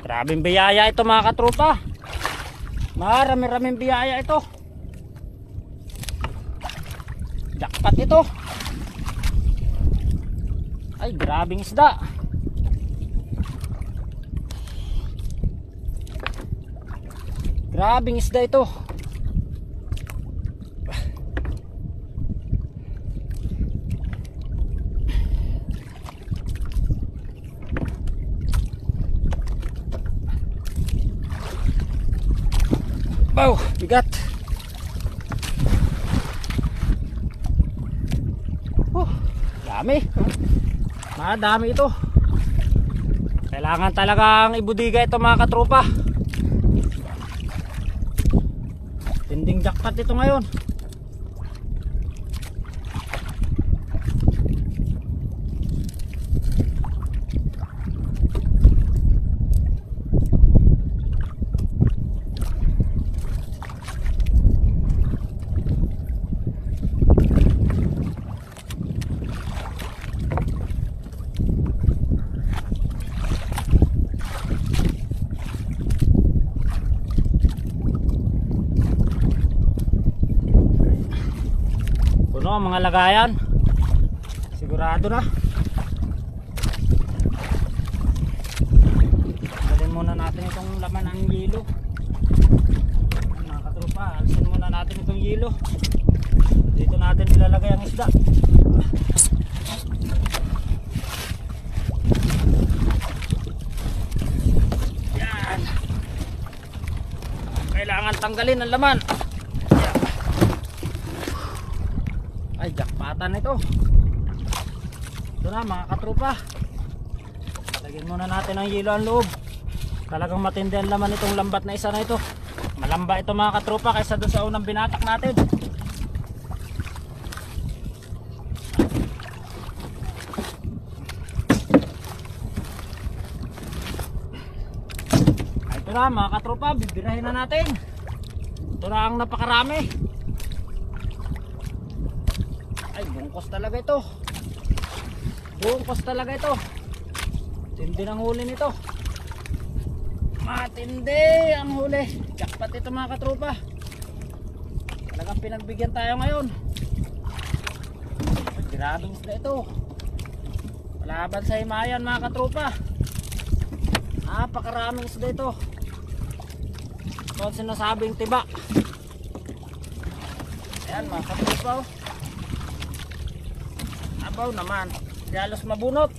Grabing biyaya ito mga katropa. Marami-raming biyaya ito. Jackpot ito. Ay, grabing isda. Grabing isda ito. Wow, bigat. Dami. Madami ito. Kailangan talagang ibudiga ito mga katropa. Tinding jackpot ito ngayon. Puno ang mga lagayan. Sigurado na. Alin muna natin itong laman ng yelo. Mga katropa, alisin muna natin itong yelo. Dito natin ilalagay ang isda. Yan. Kailangan tanggalin ang laman. Ay, jackpotan ito. Ito na mga katropa. Lagyan muna natin ang yelo ang loob. Talagang matindi ang laman itong lambat na isa na ito. Malamba ito mga katropa kaysa doon sa unang binatak natin. Ay, ito na mga katropa, bibirahin na natin. Ito na ang napakarami. Ay, bungkos talaga ito. Bungkos talaga ito. Tindi ng huli nito. Matindi ang huli. Jackpot ito mga katropa. Talagang pinagbigyan tayo ngayon. Grabing isda ito. Palaban sa himayan mga katropa. Napakaraming isda ito. Ito ang sinasabing tiba. Ayan mga katropa. Abaw naman, di halos mabunot.